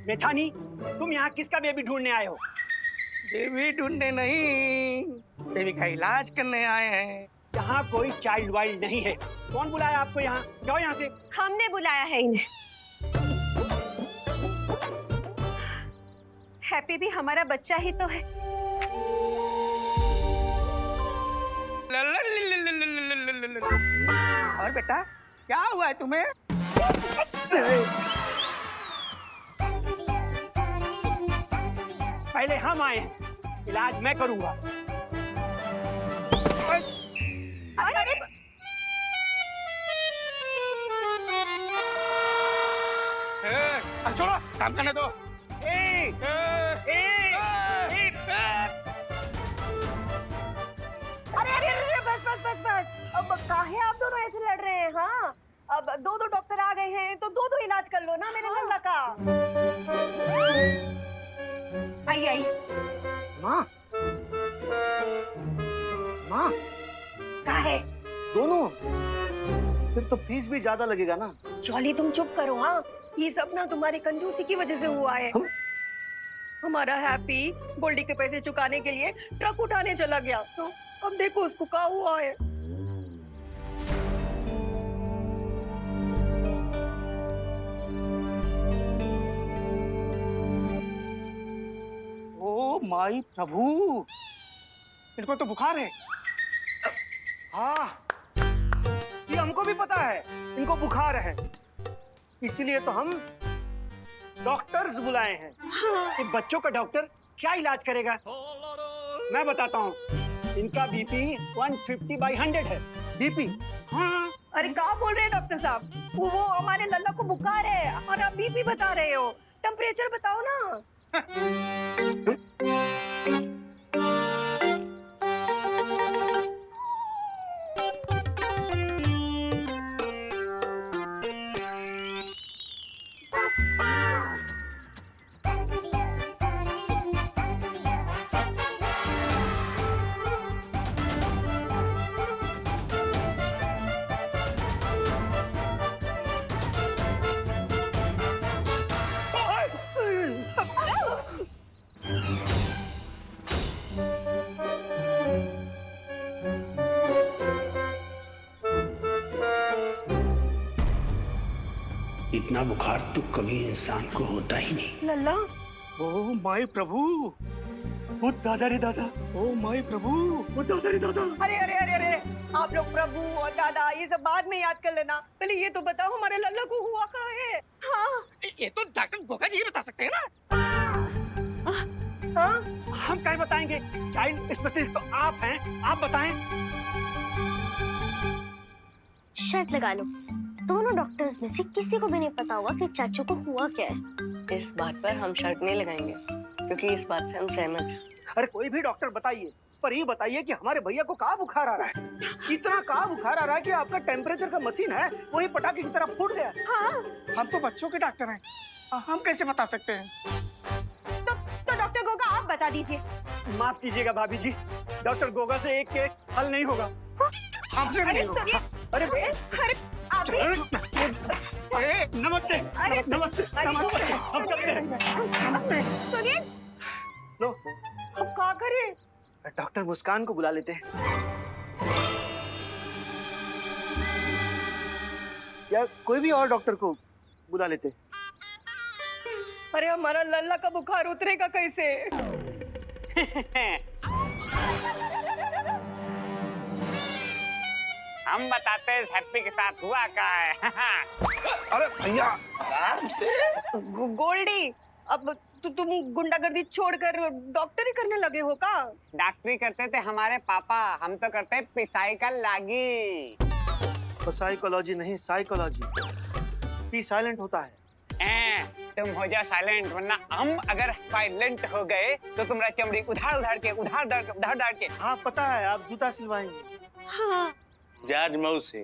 मेथानी, तुम यहाँ किसका बेबी ढूंढने आए हो? बेबी ढूंढने नहीं, बेबी का इलाज करने आए हैं। यहाँ कोई चाइल्ड वाइल्ड नहीं है। कौन बुलाया आपको यहाँ? जाओ यहाँ से। हमने बुलाया है इन्हें। हैप्पी भी हमारा बच्चा ही तो है। और बेटा क्या हुआ है तुम्हें? पहले हम आए हैं, इलाज मैं करूंगा। अरे छोड़ो, काम करने दो। अरे बस बस बस बस। अब काहे आप दोनों ऐसे लड़ रहे हैं? हाँ, अब दो दो डॉक्टर आ गए हैं तो दो दो इलाज कर लो ना मेरे लल्ला का। आई आई। माँ, माँ, काहे? दोनों? फिर तो फीस भी ज्यादा लगेगा ना। जॉली तुम चुप करो। हाँ, ये सब ना तुम्हारी कंजूसी की वजह से हुआ है। हमारा हैप्पी गोल्डी के पैसे चुकाने के लिए ट्रक उठाने चला गया, तो अब देखो उसको क्या हुआ है। ओ माई प्रभु, इनको तो बुखार है। हाँ, ये हमको भी पता है, इनको बुखार है। इसीलिए तो हम डॉक्टर्स बुलाए हैं। कि बच्चों का डॉक्टर क्या इलाज करेगा? मैं बताता हूँ, इनका बीपी 150/100 है। बीपी? हाँ। अरे क्या बोल रहे हैं डॉक्टर साहब? वो हमारे लल्ला को बुखार है और आप बीपी बता रहे हो। टेम्परेचर बताओ ना। इतना बुखार तो कभी इंसान को होता ही नहीं। लल्ला, ओ माई प्रभु, ओ दादा रे दादा, ओ माई प्रभु। ओ दादा रे दादा। अरे अरे अरे अरे, आप लोग प्रभु और दादा ये सब बाद में याद कर लेना। पहले ये तो बताओ हमारे लल्ला को हुआ क्या है? हाँ ये तो डॉक्टर गोगा जी बता सकते हैं ना। हाँ, हम क्या बताएंगे? चाइल्ड स्पेशलिस्ट तो आप हैं, आप बताएं। शर्त लगा लो, दोनों डॉक्टर्स में से किसी को भी नहीं पता होगा कि चाचू को हुआ क्या है। इस बात पर हम शर्त नहीं लगाएंगे, क्योंकि इस बात से हम सहमत हैं। अरे कोई भी डॉक्टर बताइए, पर ये बताइए कि हमारे भैया को कहाँ बुखार आ रहा है? इतना कहाँ बुखार आ रहा है कि आपका टेम्परेचर का मशीन है वही पटाखे की तरह फूट गया। हाँ, हम तो बच्चों के डॉक्टर हैं, हम कैसे बता सकते हैं? तो डॉक्टर गोगा आप बता दीजिए। माफ कीजिएगा भाभी जी, डॉक्टर गोगा से एक केस हल नहीं होगा। हमसे अरे नहीं होगा। सुनिए, अरे अरे आप भी। नमस्ते, अरे नमस्ते, नमस्ते, हम चलते हैं। नमस्ते। सुनिए, लो, अब क्या करें? डॉक्टर मुस्कान को बुला लेते हैं। या कोई भी और डॉक्टर को बुला लेते हैं। अरे हमारा लल्ला का बुखार उतरेगा कैसे? हम बताते हैं हैप्पी के साथ हुआ क्या है। अरे भैया आराम से। गोल्डी, अब तुम गुंडागर्दी छोड़कर डॉक्टरी करने लगे हो का? डॉक्टरी करते थे हमारे पापा, हम तो करते हैं पिसाई का लागी। तो साइकोलॉजी नहीं, साइकोलॉजी। पी साइलेंट होता है। तुम हो जाओ साइलेंट, वरना हम अगर साइलेंट हो गए तो तुम्हारा चमड़ी उधार उधार के। हाँ पता है, आप जूता सिलवाएंगे। हाँ, जॉर्ज मौसी।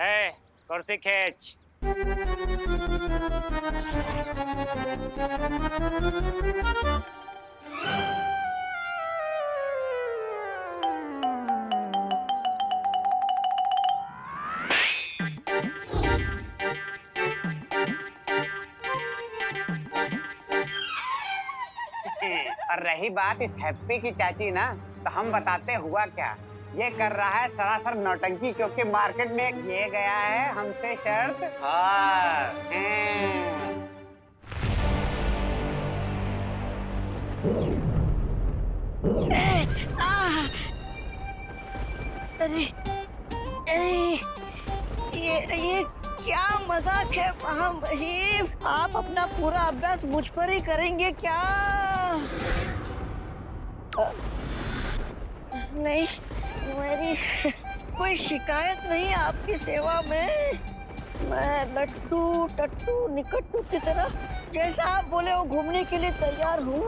ए, कुर्सी खींच। और रही बात इस हैप्पी की चाची ना, तो हम बताते हुआ क्या, ये कर रहा है सरासर नौटंकी, क्योंकि मार्केट में ये गया है हमसे शर्त हार। अरे अरे ये क्या मजाक है महामहिम? आप अपना पूरा अभ्यास मुझ पर ही करेंगे क्या? नहीं, मेरी कोई शिकायत नहीं आपकी सेवा में। मैं लट्टू टट्टू निकट्टू की तरह जैसा आप बोले वो घूमने के लिए तैयार हूँ।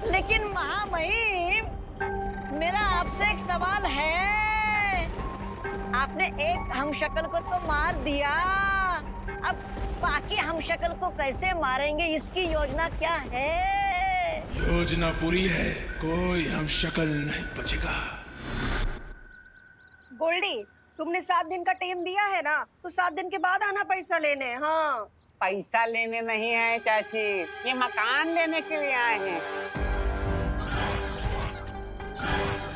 लेकिन महामहिम, मेरा आपसे एक सवाल है। आपने एक हमशक्ल को तो मार दिया, अब बाकी हमशक्ल को कैसे मारेंगे, इसकी योजना क्या है? योजना पूरी है, कोई हमशक्ल नहीं बचेगा। गोल्डी, तुमने 7 दिन का टाइम दिया है ना, तो 7 दिन के बाद आना पैसा लेने। हाँ, पैसा लेने नहीं है चाची, ये मकान लेने के लिए आए हैं।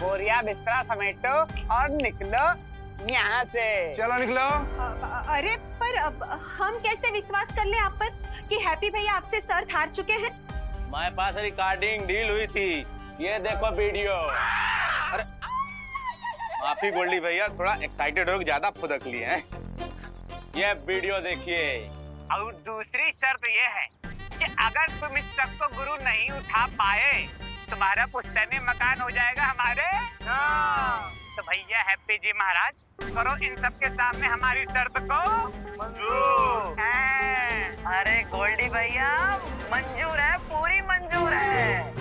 बोरिया बिस्तरा समेटो और निकलो यहाँ से। चलो निकलो। अरे पर अब हम कैसे विश्वास कर ले आप पर कि हैप्पी भैया आपसे सर हार चुके हैं? हमारे पास रिकॉर्डिंग डील हुई थी, ये देखो वीडियो। अरे माफी गोल्डी भैया, थोड़ा एक्साइटेड हो, ज्यादा फुदक लिए हैं। ये वीडियो देखिए। और दूसरी शर्त ये है कि अगर तुम इस शर्त को गुरु नहीं उठा पाए, तुम्हारा पुश्तैनी मकान हो जाएगा हमारे। तो भैया हैप्पी जी महाराज, करो इन सब के सामने हमारी शर्त को मंजूर। अरे गोल्डी भैया, मंजूर है, पूरी मंजूर है।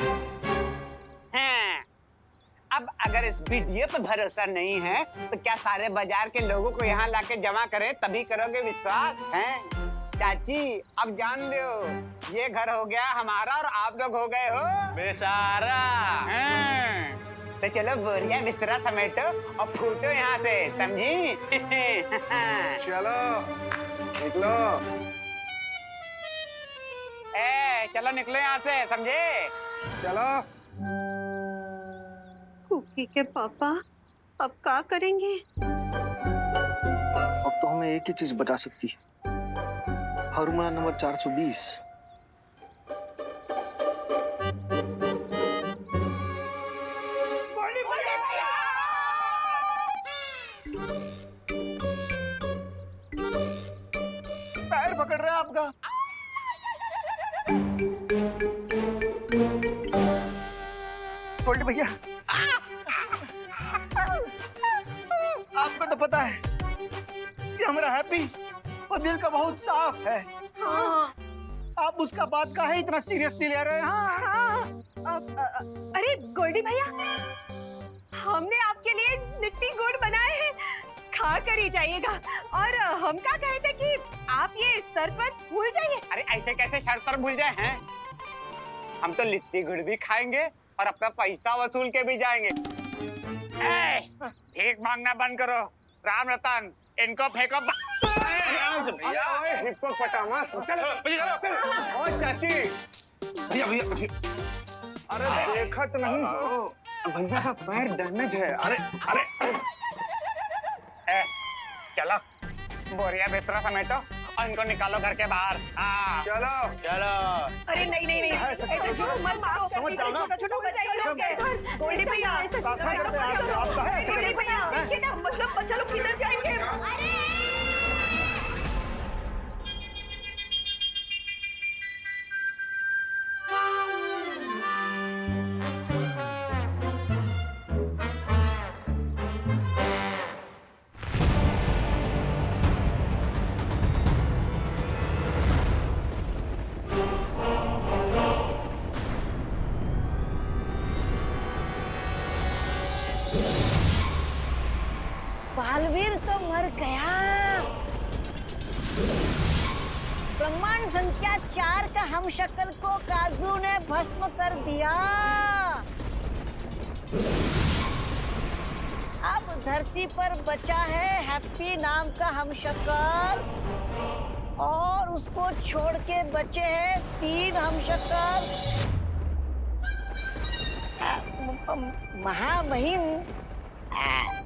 अब अगर इस वीडियो पे भरोसा नहीं है, तो क्या सारे बाजार के लोगों को यहाँ लाके जमा करे तभी करोगे विश्वास? हैं? चाची, अब जान लो, ये घर हो गया हमारा और आप लोग हो गए हो बेसारा। तो चलो बोरिया बिस्तरा समेटो और फूटो यहाँ से, समझी? चलो निकलो। चलो निकलो यहाँ से, समझे? चलो। कुकी के पापा अब क्या करेंगे? अब तो हमें एक ही चीज बचा सकती है, फार्मूला नंबर 420। पैर पकड़ रहा है आपका। गोल्डी भैया, आपको तो पता है कि हमारा हैप्पी वो दिल का बहुत साफ है। हाँ। आप उसका बात का है इतना सीरियसली ले रहे हैं? हाँ। अरे गोल्डी भैया, हमने आपके लिए लिट्टी गुड़ बनाए हैं, खा कर ही जाइएगा। और हम क्या कहे थे कि आप ये शरबत भूल जाइए। अरे ऐसे कैसे शर्त पर भूल जाए हैं? हम तो लिट्टी गुड़ भी खाएंगे और अपना पैसा वसूल के भी जाएंगे। भीख मांगना बंद करो, राम रतन, इनको फेंको। चाची, भैया भैया, अरे देखत नहीं हो भैया, पैर डैमेज है। अरे अरे चलो बोरिया बिस्तरा समेटो और इनको निकालो घर के बाहर। चलो चलो। अरे नहीं नहीं नहीं, ऐसे छोड़ो मत मारो, समझ जाओ ना। छोटा बच्चा है लोग के। गोल्डी भैया, गोल्डी भैया, देखिए ना, मतलब बच्चा लोग किधर जाएंगे? बालवीर तो मर गया। प्रमाण संख्या 4 का हमशक्ल को काजू ने भस्म कर दिया। अब धरती पर बचा है हैप्पी नाम का हमशक्ल, और उसको छोड़ के बचे हैं 3 हमशक्ल। महामहिम,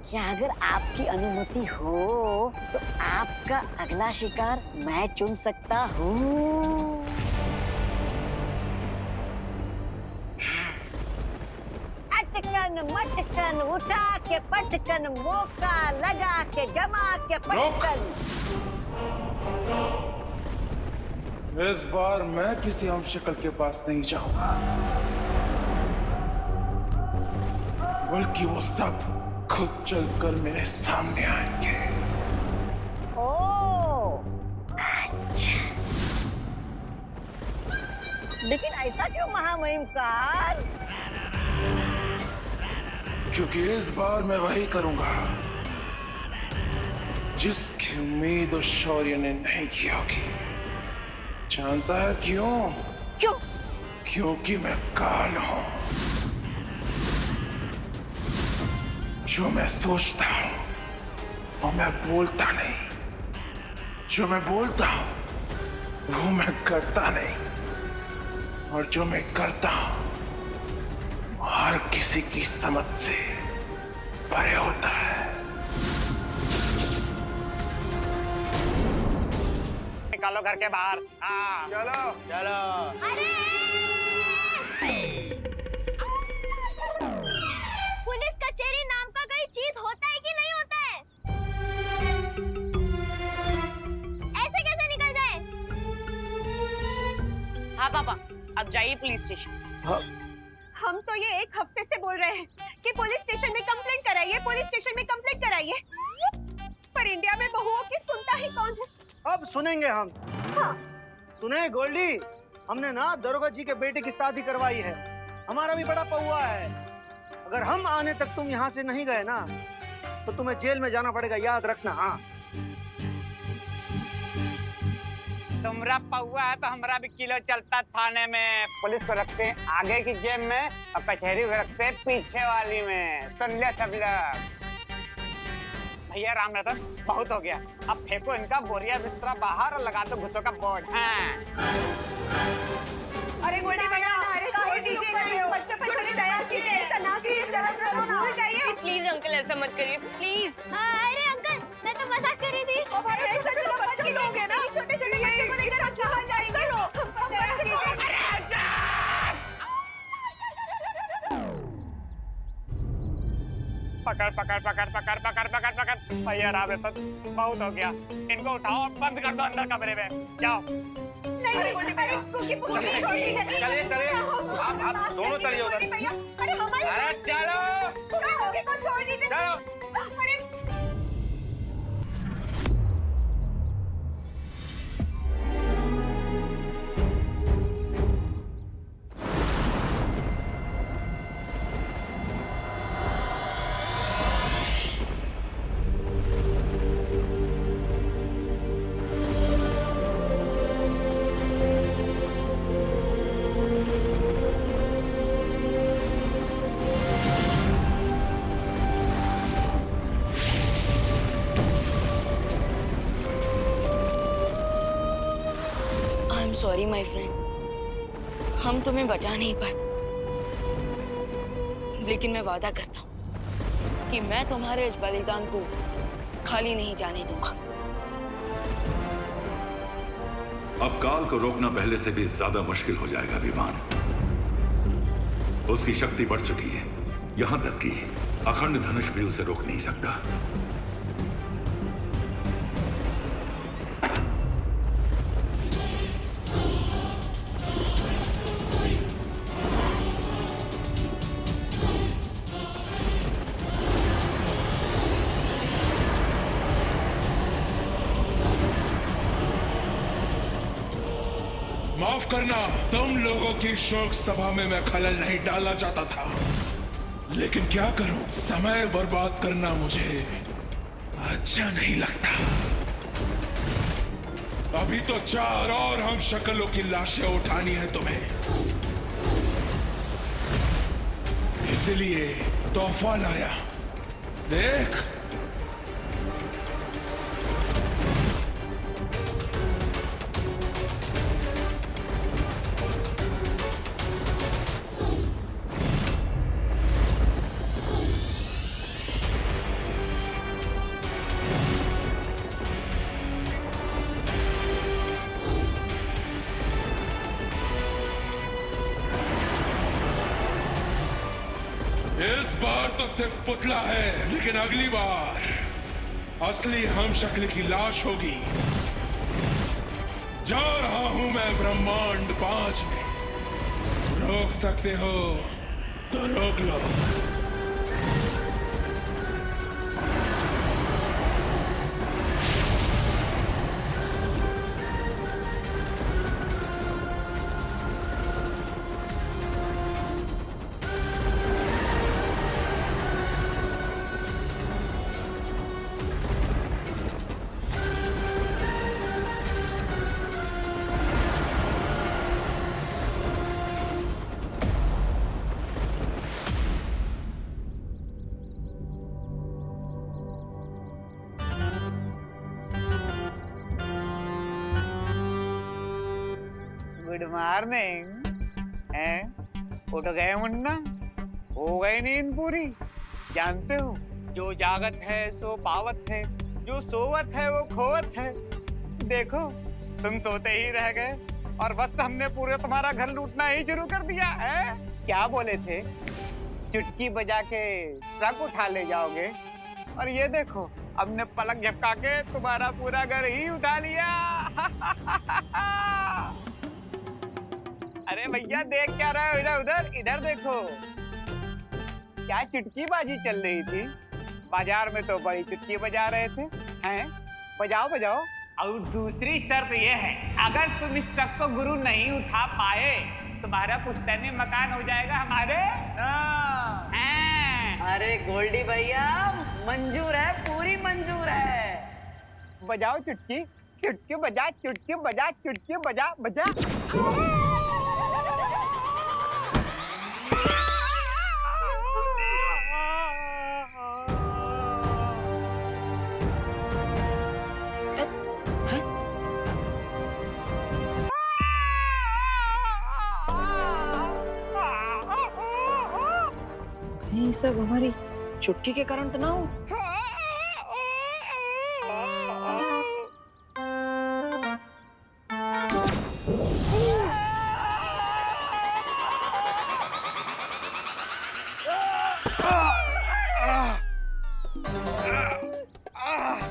क्या अगर आपकी अनुमति हो तो आपका अगला शिकार मैं चुन सकता हूँ? अटकन मटकन उठा के पटकन, मौका लगा के जमा के पटकन। इस बार मैं किसी हमशक्ल के पास नहीं जाऊंगा, बल्कि वो सब खुद चलकर मेरे सामने आएंगे। ओह, अच्छा। लेकिन ऐसा क्यों महामहिमकार? क्योंकि इस बार मैं वही करूंगा जिसकी उम्मीद उस शौर्य ने नहीं की होगी। जानता है क्यों? क्यों? क्योंकि मैं काल हूं। जो मैं सोचता हूं वो मैं बोलता नहीं, जो मैं बोलता हूं वो मैं करता नहीं, और जो मैं करता हूं वो हर किसी की समझ से परे होता है। निकालो घर के बाहर। हाँ चलो चलो। पुलिस कचहरी नाम का कोई चीज होता है कि नहीं होता है? ऐसे कैसे निकल जाए? हाँ पापा, अब जाइए पुलिस स्टेशन। हम तो ये 1 हफ्ते से बोल रहे हैं कि पुलिस स्टेशन में कंप्लेंट कराइए, पुलिस स्टेशन में कंप्लेंट कराइए, पर इंडिया में बहुओं की सुनता ही कौन है? अब सुनेंगे हम। हाँ। सुने गोल्डी, हमने ना दरोगा जी के बेटे की शादी करवाई है। हमारा भी बड़ा पौआ है। अगर हम आने तक तुम यहाँ से नहीं गए ना तो तुम्हें जेल में जाना पड़ेगा, याद रखना। हाँ, तुमरा पौआ है तो हमरा भी किलो चलता थाने में। पुलिस को रखते हैं आगे की जेब में और कचहरी को रखते हैं पीछे वाली में। सुन ले सब लोग। भैया राम रतन, बहुत हो गया। अब फेंको इनका बोरिया बिस्तरा बाहर और लगा दो भूतों का बोर्ड। हाँ। अरे गोल्डी भैया, अरे छोड़ दीजिए, बच्चों पर थोड़ी दया कीजिए, ऐसा ना कीजिए, शर्म करो ना। चाहिए प्लीज अंकल ऐसा मत करिए प्लीज। अरे अंकल, मैं तो मजाक कर रही थी। ओ भाई, ऐसा चलो बच्चे लोग हैं ना, छोटे-छोटे बच्चों को लेकर हम कहाँ जाएंगे? पकड़ पकड़ पकड़ पकड़ पकड़ पकड़ पकड़। भैया राम रतन, बहुत हो गया। इनको उठाओ और बंद कर दो अंदर कमरे में। जाओ। नहीं, अरे कुकी छोड़ दीजिए। चलिए चलिए, आप दोनों चलिए उधर। अरे हमारी अरे चलो कुकी को छोड़ दीजिए। चलो। अरे सॉरी माय फ्रेंड, हम तुम्हें बचा नहीं पाए, लेकिन मैं वादा करता हूँ कि मैं तुम्हारे इस बलिदान को खाली नहीं जाने दूंगा। अब काल को रोकना पहले से भी ज्यादा मुश्किल हो जाएगा विमान। उसकी शक्ति बढ़ चुकी है, यहां तक कि अखंड धनुष भी उसे रोक नहीं सकता। माफ करना, तुम लोगों की शोक सभा में मैं खलल नहीं डालना चाहता था, लेकिन क्या करूं, समय बर्बाद करना मुझे अच्छा नहीं लगता। अभी तो 4 और हम शक्लों की लाशें उठानी है तुम्हें। इसलिए तोहफा लाया। देख, इस बार तो सिर्फ पुतला है, लेकिन अगली बार असली हम शक्ल की लाश होगी। जा रहा हूं मैं ब्रह्मांड 5 में। रोक सकते हो तो रोक लो। Good morning. उठ गए मुन्ना? हो गई नींद पूरी? जानते हो, जो जागत है सो पावत है, जो सोवत है वो खोवत है। देखो, तुम सोते ही रह गए और बस हमने पूरे तुम्हारा घर लूटना ही शुरू कर दिया है। क्या बोले थे? चुटकी बजा के ट्रक उठा ले जाओगे, और ये देखो, हमने पलक झपका के तुम्हारा पूरा घर ही उठा लिया। अरे भैया, देख क्या रहे हो? इधर उधर इधर देखो, क्या चुटकीबाजी चल रही थी। बाजार में तो बड़ी चुटकी बजा रहे थे। हैं? बजाओ बजाओ। और दूसरी शर्त ये है, अगर तुम इस ट्रक को गुरु नहीं उठा पाए, तुम्हारा पुश्तैनी मकान हो जाएगा हमारे। अरे गोल्डी भैया, मंजूर है, पूरी मंजूर है। बजाओ चुटकी, चुटकी बजा, चुटकी बजा, चुटकी बजा, बजा। ये सब हमारी चुटकी के कारण तो ना हो।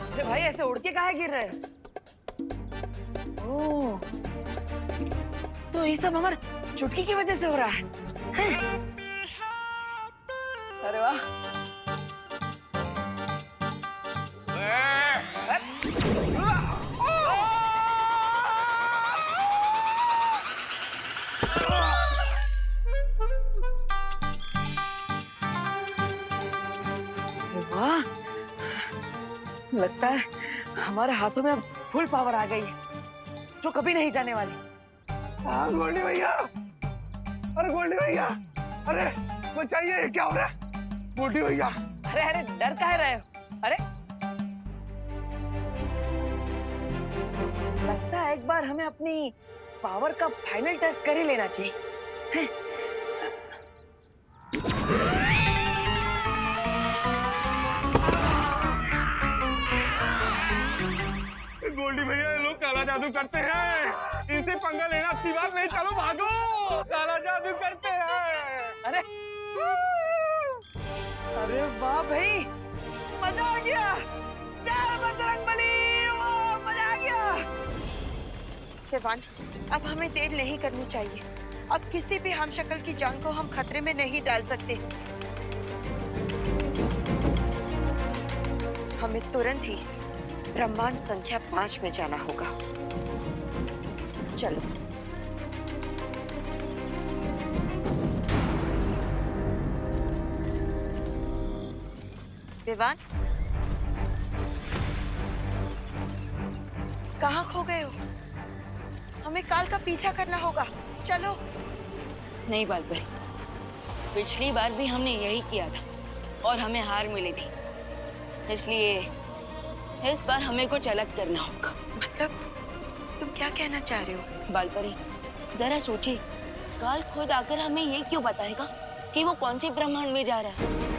अरे भाई, ऐसे उड़ के काहे गिर रहे? ओह, तो ये सब हमारे चुटकी की वजह से हो रहा है। अरे वाह। वाह, लगता है हमारे हाथों में अब फुल पावर आ गई है, जो कभी नहीं जाने वाली। हाँ गोल्डी भैया, अरे गोल्डी भैया, अरे बचाइए, ये क्या हो रहा है? गोल्डी भैया, अरे अरे, डर काहे रहे हो? अरे, लगता है एक बार हमें अपनी पावर का फाइनल टेस्ट कर ही लेना चाहिए। हैं? गोल्डी भैया, ये लोग काला जादू करते हैं, इनसे पंगा लेना अच्छी बात नहीं। चलो भागो, काला जादू करते हैं। अरे अरे वाह भाई, मजा आ गया। जय बजरंगबली, वाह, मजा आ गया। विवान, अब हमें देर नहीं करनी चाहिए। अब किसी भी हमशक्ल की जान को हम खतरे में नहीं डाल सकते। हमें तुरंत ही ब्रह्मांड संख्या 5 में जाना होगा। चलो। विवान, कहाँ खो गए हो? हमें काल का पीछा करना होगा। चलो। नहीं बालबरी, पिछली बार भी हमने यही किया था और हमें हार मिली थी, इसलिए इस बार हमें कुछ अलग करना होगा। मतलब तुम क्या कहना चाह रहे हो? बालपरी, जरा सोचिए, काल खुद आकर हमें ये क्यों बताएगा कि वो कौन से ब्रह्मांड में जा रहा है।